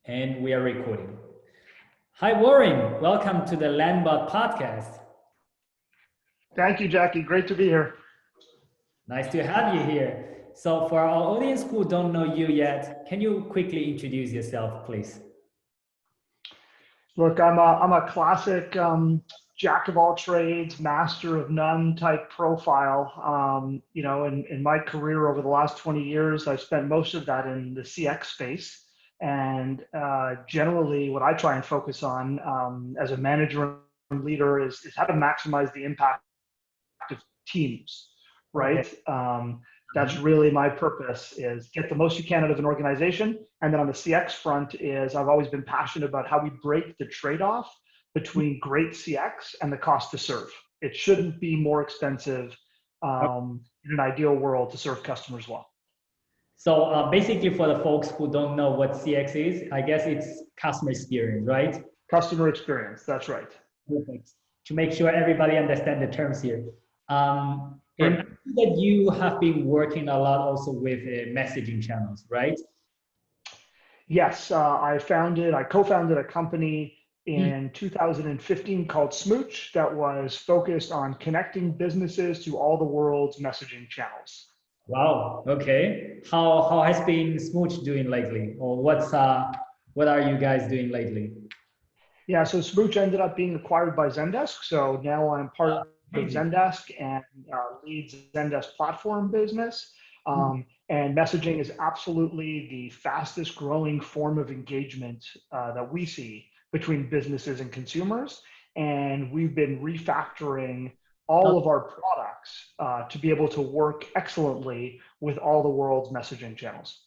And we are recording. Hi, Warren. Welcome to the Landbot podcast. Thank you, Jiaqi. Great to be here. Nice to have you here. So for our audience who don't know you yet, can you quickly introduce yourself, please? Look, I'm a classic jack of all trades, master of none type profile. In my career over the last 20 years, I've spent most of that in the CX space. And generally, what I try and focus on as a manager and leader is how to maximize the impact of teams, right? Okay. That's really my purpose, is get the most you can out of an organization. And then on the CX front is I've always been passionate about how we break the trade-off between great CX and the cost to serve. It shouldn't be more expensive in an ideal world to serve customers well. So basically for the folks who don't know what CX is, I guess it's customer experience, right? Customer experience, that's right. Perfect. To make sure everybody understands the terms here. And Right. I see that you have been working a lot also with messaging channels, right? Yes, I co-founded a company in 2015 called Smooch that was focused on connecting businesses to all the world's messaging channels. Wow. Okay. How has been Smooch doing lately, or what are you guys doing lately? Yeah, so Smooch ended up being acquired by Zendesk. So now I'm part of Amazing. Zendesk and lead Zendesk platform business. And messaging is absolutely the fastest growing form of engagement that we see between businesses and consumers. And we've been refactoring all of our products to be able to work excellently with all the world's messaging channels.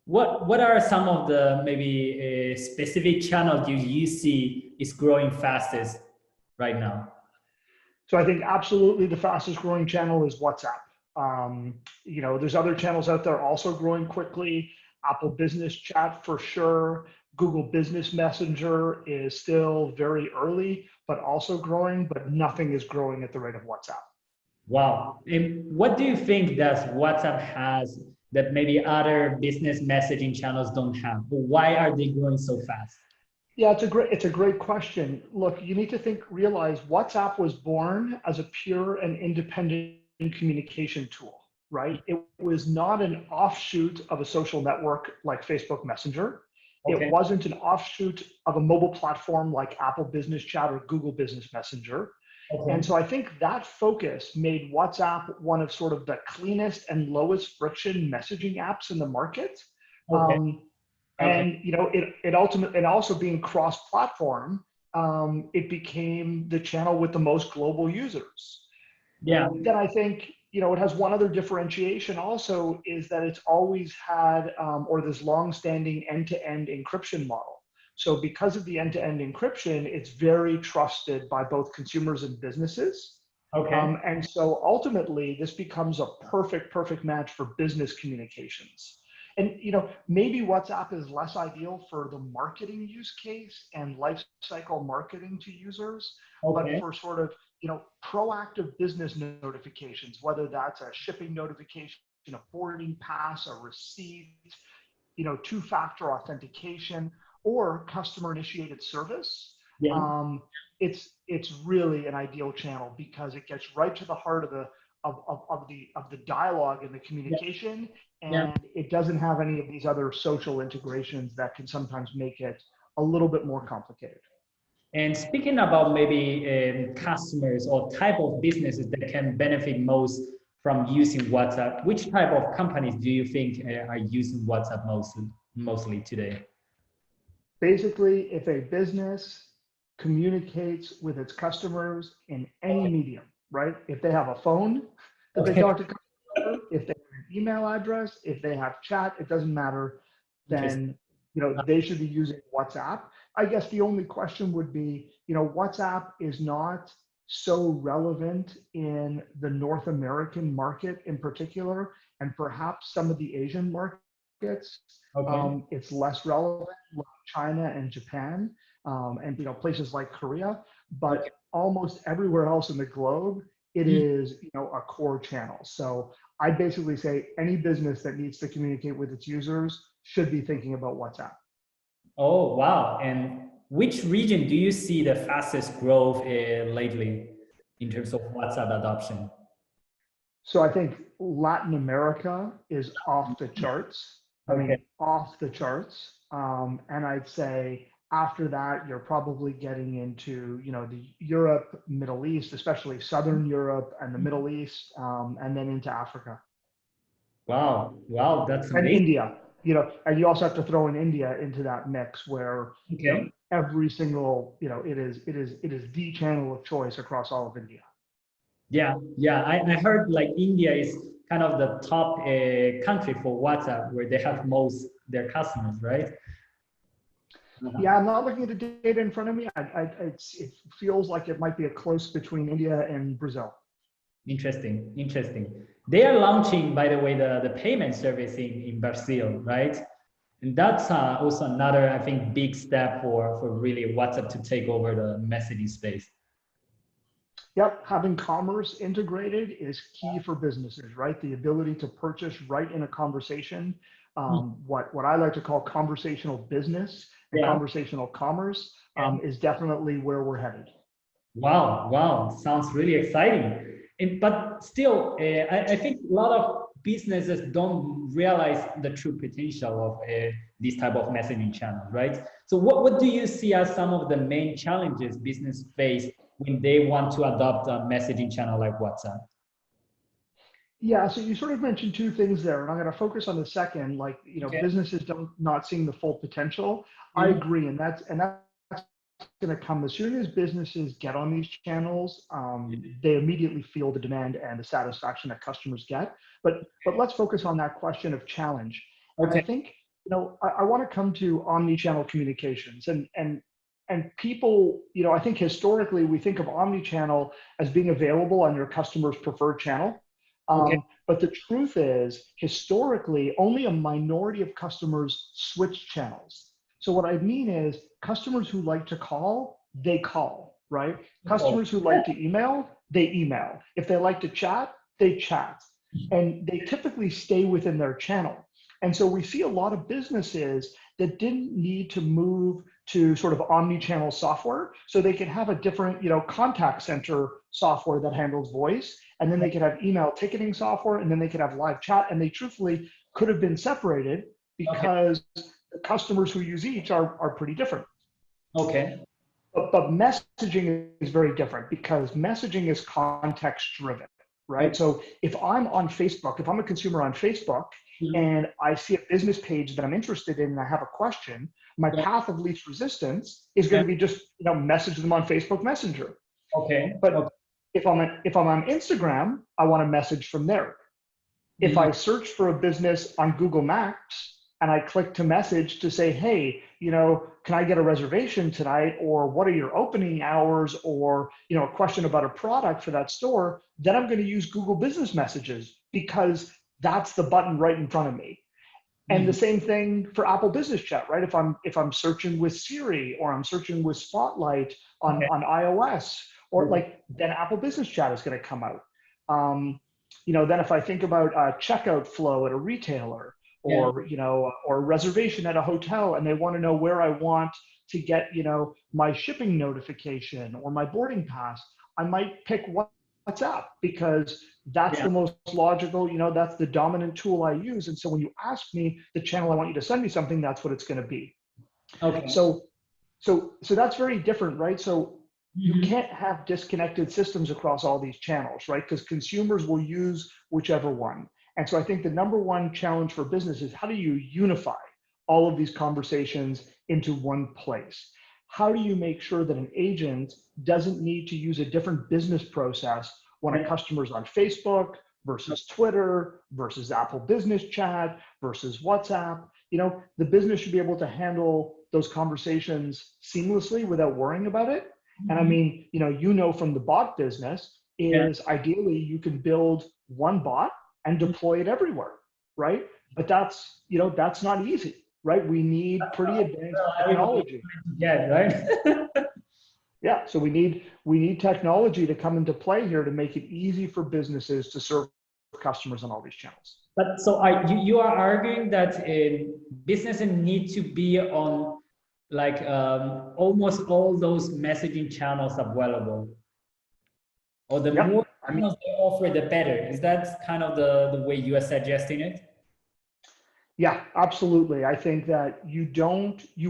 What are some of the maybe specific channels you see is growing fastest right now? So I think absolutely the fastest growing channel is WhatsApp. There's other channels out there also growing quickly. Apple Business Chat for sure. Google Business Messenger is still very early, but also growing, but nothing is growing at the rate of WhatsApp. Wow. And what do you think that WhatsApp has that maybe other business messaging channels don't have? Why are they growing so fast? Yeah, it's a great question. Look, you need to realize WhatsApp was born as a pure and independent communication tool, right? It was not an offshoot of a social network like Facebook Messenger. It Okay. wasn't an offshoot of a mobile platform like Apple Business Chat or Google Business Messenger. Okay. And so I think that focus made WhatsApp one of sort of the cleanest and lowest friction messaging apps in the market. Okay. And it ultimately, and also being cross-platform, it became the channel with the most global users. Yeah. Then I think it has one other differentiation also, is that it's always had or this long-standing end-to-end encryption model. So because of the end-to-end encryption, it's very trusted by both consumers and businesses. Okay. And so ultimately, this becomes a perfect match for business communications. And maybe WhatsApp is less ideal for the marketing use case and life cycle marketing to users, but Okay. for sort of proactive business notifications, whether that's a shipping notification, a boarding pass, a receipt, two-factor authentication, or customer-initiated service. Yeah. It's really an ideal channel because it gets right to the heart of the dialogue and the communication, Yeah. and it doesn't have any of these other social integrations that can sometimes make it a little bit more complicated. And speaking about maybe customers or type of businesses that can benefit most from using WhatsApp, which type of companies do you think are using WhatsApp mostly today? Basically, if a business communicates with its customers in any medium, right? If they have a phone that they Okay. talk to customers, if they have an email address, if they have chat, it doesn't matter, Interesting. then they should be using WhatsApp. I guess the only question would be, WhatsApp is not so relevant in the North American market in particular, and perhaps some of the Asian markets. Okay. It's less relevant, like China and Japan, and places like Korea. Okay. But almost everywhere else in the globe, it is a core channel. So I basically say any business that needs to communicate with its users should be thinking about WhatsApp. Oh, wow. And which region do you see the fastest growth lately in terms of WhatsApp adoption? So I think Latin America is off the charts. I Okay. mean, off the charts. And I'd say after that, you're probably getting into, the Europe, Middle East, especially Southern Europe and the Middle East, and then into Africa Wow. Wow. That's and amazing. India. And you also have to throw in India into that mix where, Okay. every single, it is the channel of choice across all of India. Yeah. Yeah. I heard like India is kind of the top country for WhatsApp where they have most their customers, right? Uh-huh. Yeah, I'm not looking at the data in front of me. It feels like it might be a close between India and Brazil. Interesting. Interesting. They are launching, by the way, the payment service in Brazil, right? And that's also another, I think, big step for really WhatsApp to take over the messaging space. Yep, having commerce integrated is key for businesses, right? The ability to purchase right in a conversation, what I like to call conversational business and Yeah. conversational commerce, Yeah. is definitely where we're headed. Wow. Wow. Sounds really exciting. But still, I think a lot of businesses don't realize the true potential of this type of messaging channel, right? So what do you see as some of the main challenges business face when they want to adopt a messaging channel like WhatsApp? Yeah, so you sort of mentioned two things there, and I'm going to focus on the second, like, Okay. businesses don't not seeing the full potential. I Mhm. agree, and that's going to come as soon as businesses get on these channels. They immediately feel the demand and the satisfaction that customers get. But let's focus on that question of challenge. And I Okay. think I want to come to omni-channel communications and people. I think historically we think of omni-channel as being available on your customer's preferred channel. Okay. But the truth is, historically, only a minority of customers switch channels. So what I mean is customers who like to call, they call, right? Oh, Customers who like to email, they email. If they like to chat, they chat. And they typically stay within their channel. And so we see a lot of businesses that didn't need to move to sort of omni-channel software. So they could have a different, contact center software that handles voice. And then they could have email ticketing software, and then they could have live chat. And they truthfully could have been separated okay. because the customers who use each are pretty different. Okay. But messaging is very different because messaging is context driven, right? Okay. So if I'm on Facebook, if I'm a consumer on Facebook Mhm. and I see a business page that I'm interested in and I have a question, my Yeah. path of least resistance is going Yeah. to be just message them on Facebook Messenger. Okay. But Okay. if I'm on Instagram, I want to message from there. If Mhm. I search for a business on Google Maps and I click to message to say, hey, can I get a reservation tonight? Or what are your opening hours? Or, a question about a product for that store, then I'm going to use Google Business Messages because that's the button right in front of me. And the Mhm. same thing for Apple Business Chat, right? If I'm searching with Siri or I'm searching with Spotlight Okay. on iOS, or Okay. then Apple Business Chat is going to come out. Then if I think about a checkout flow at a retailer, Yeah. or a reservation at a hotel, and they want to know where I want to get, my shipping notification or my boarding pass, I might pick WhatsApp because that's Yeah. the most logical, that's the dominant tool I use. And so when you ask me the channel I want you to send me something, that's what it's going to be. Okay. So that's very different, right? So you Mhm. can't have disconnected systems across all these channels, right? Because consumers will use whichever one. And so I think the number one challenge for business is how do you unify all of these conversations into one place? How do you make sure that an agent doesn't need to use a different business process when a Yeah. customer's on Facebook versus Twitter versus Apple Business Chat versus WhatsApp? The business should be able to handle those conversations seamlessly without worrying about it. And I Mhm. mean, from the bot business Yeah. is ideally you can build one bot and deploy it everywhere, right? But that's not easy, right? We need pretty advanced Well, everybody's technology. trying to get, right? Yeah, so we need technology to come into play here to make it easy for businesses to serve customers on all these channels. But so you are arguing that businesses need to be on like almost all those messaging channels available, or the more I mean, channels they offer, the better. Is that kind of the way you are suggesting it? yeah, absolutely. I think that you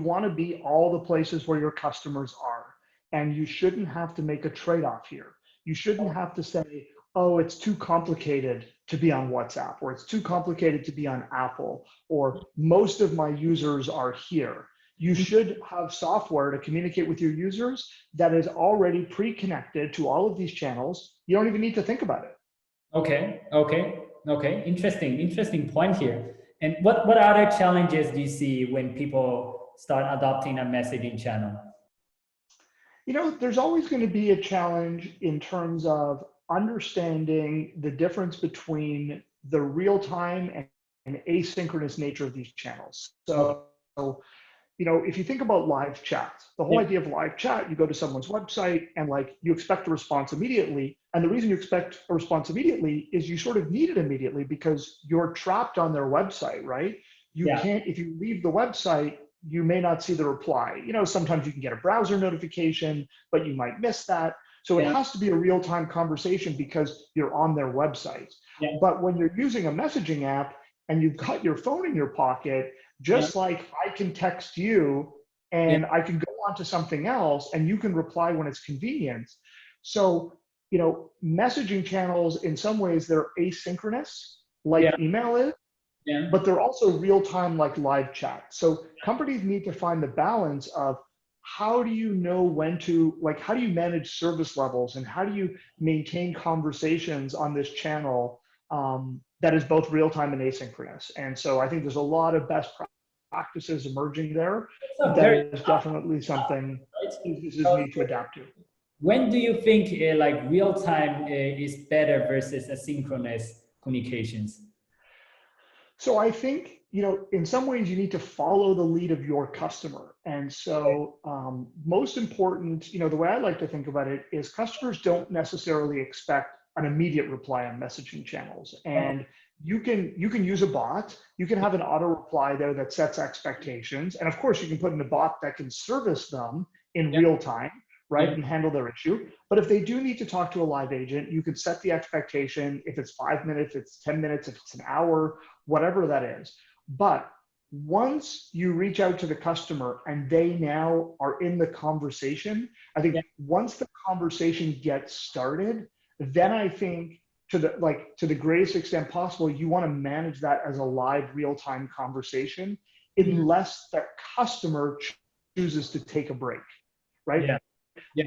want to be all the places where your customers are, and you shouldn't have to make a trade-off here. You shouldn't have to say, oh, it's too complicated to be on WhatsApp, or it's too complicated to be on Apple, or most of my users are here. You should have software to communicate with your users that is already pre-connected to all of these channels. You don't even need to think about it. Okay. Interesting point here. And what other challenges do you see when people start adopting a messaging channel? You know, there's always going to be a challenge in terms of understanding the difference between the real time and asynchronous nature of these channels. So, you know, if you think about live chat, the whole idea of live chat, you go to someone's website and like you expect a response immediately. And the reason you expect a response immediately is you sort of need it immediately because you're trapped on their website, right? You can't, if you leave the website, you may not see the reply. You know, sometimes you can get a browser notification, but you might miss that. So it has to be a real-time conversation because you're on their website. But when you're using a messaging app and you've got your phone in your pocket, just like I can text you and I can go on to something else and you can reply when it's convenient. So, you know, messaging channels, in some ways, they're asynchronous, like email is, but they're also real-time like live chat. So companies need to find the balance of how do you know when to, like, how do you manage service levels and how do you maintain conversations on this channel that is both real-time and asynchronous. And so I think there's a lot of best practices emerging there. That is definitely something businesses need to adapt to. When do you think like real-time is better versus asynchronous communications? So I think, you know, in some ways you need to follow the lead of your customer. And so most important, you know, the way I like to think about it is customers don't necessarily expect an immediate reply on messaging channels. And you can use a bot, you can have an auto reply there that sets expectations. And of course you can put in a bot that can service them in real time, right, and handle their issue. But if they do need to talk to a live agent, you can set the expectation. If it's 5 minutes, if it's 10 minutes, if it's an hour, whatever that is. But once you reach out to the customer and they now are in the conversation, I think once the conversation gets started, then I think to the greatest extent possible, you want to manage that as a live real-time conversation, unless the customer chooses to take a break, right?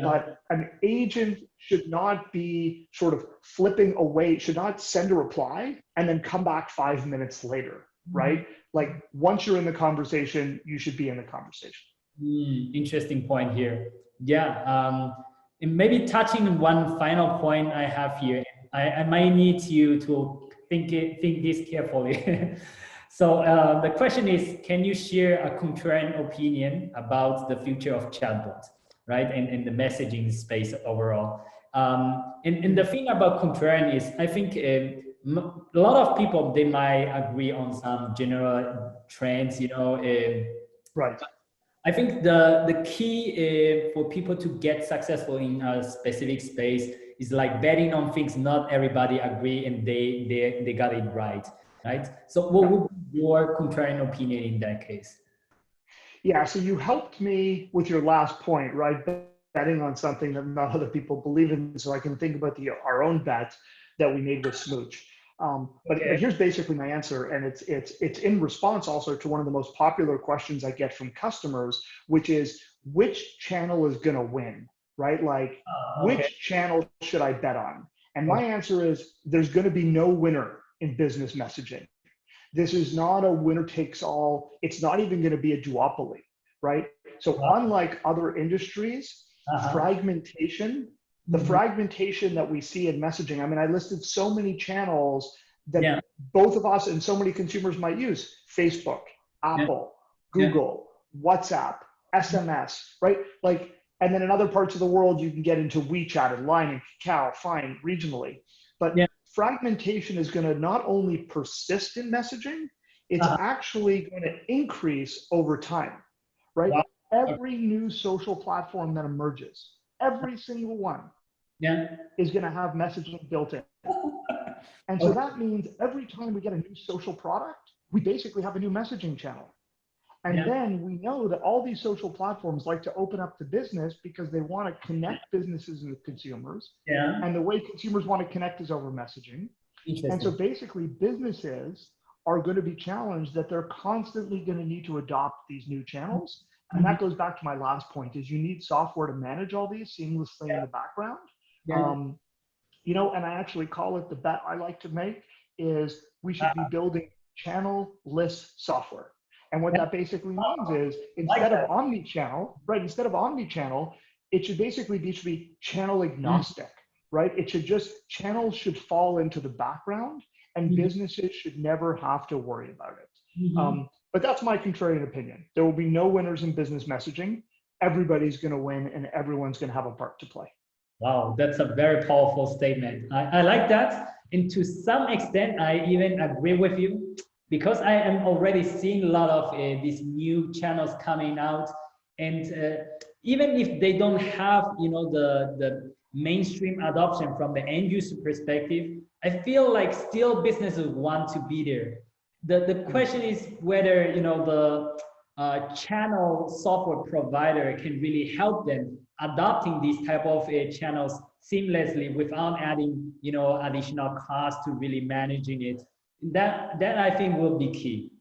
But an agent should not be sort of flipping away, should not send a reply and then come back 5 minutes later, right? Like once you're in the conversation, you should be in the conversation. Interesting point here. And maybe touching on one final point I have here, I might need you to think this carefully. So the question is, can you share a contrarian opinion about the future of chatbots, right? And the messaging space overall. And the thing about contrarian is, I think a lot of people, they might agree on some general trends, you know. Right. I think the key for people to get successful in a specific space is like betting on things not everybody agree and they got it right? So what would be your contrarian opinion in that case? Yeah, so you helped me with your last point, right? Betting on something that not other people believe in, so I can think about our own bet that we made with Smooch. But here's basically my answer, and it's in response also to one of the most popular questions I get from customers, which is which channel is going to win, right? Like which channel should I bet on? And my answer is there's going to be no winner in business messaging. This is not a winner takes all. It's not even going to be a duopoly, right? So unlike other industries, fragmentation, the fragmentation that we see in messaging, I mean, I listed so many channels that both of us and so many consumers might use: Facebook, Apple, Google, WhatsApp, SMS, right? Like, and then in other parts of the world, you can get into WeChat and Line and Kakao, fine, regionally. But fragmentation is going to not only persist in messaging, it's actually going to increase over time, right? every new social platform that emerges, every single one is going to have messaging built in. And so that means every time we get a new social product, we basically have a new messaging channel. And then we know that all these social platforms like to open up to business because they want to connect businesses with consumers. And the way consumers want to connect is over messaging. And so basically businesses are going to be challenged that they're constantly going to need to adopt these new channels. And that goes back to my last point, is you need software to manage all these seamlessly in the background. You know, and I actually call it, the bet I like to make is we should be building channel-less software. And what that basically means is instead of omnichannel, right? Instead of omnichannel, it should basically be channel agnostic, right? It should just, channels should fall into the background and businesses should never have to worry about it. But that's my contrarian opinion. There will be no winners in business messaging. Everybody's going to win and everyone's going to have a part to play. Wow, that's a very powerful statement. I like that. And to some extent, I even agree with you, because I am already seeing a lot of these new channels coming out. And even if they don't have, you know, the mainstream adoption from the end user perspective, I feel like still businesses want to be there. The question is whether, you know, the channel software provider can really help them adopting these type of channels seamlessly without adding, you know, additional cost to really managing it. That I think will be key.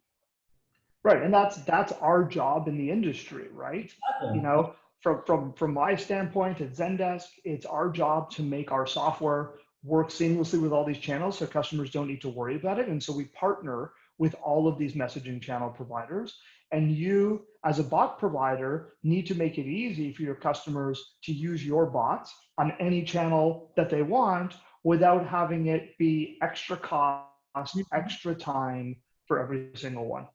Right, and that's our job in the industry, right? You know, from my standpoint at Zendesk, it's our job to make our software work seamlessly with all these channels so customers don't need to worry about it. And so we partner with all of these messaging channel providers. And you, as a bot provider, need to make it easy for your customers to use your bots on any channel that they want without having it be extra cost, extra time for every single one.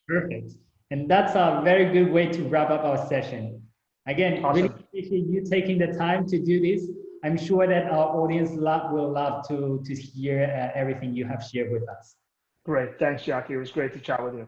Perfect. And that's a very good way to wrap up our session. Again, really appreciate you taking the time to do this. I'm sure that our audience will love to hear everything you have shared with us. Great. Thanks, Jiaqi. It was great to chat with you.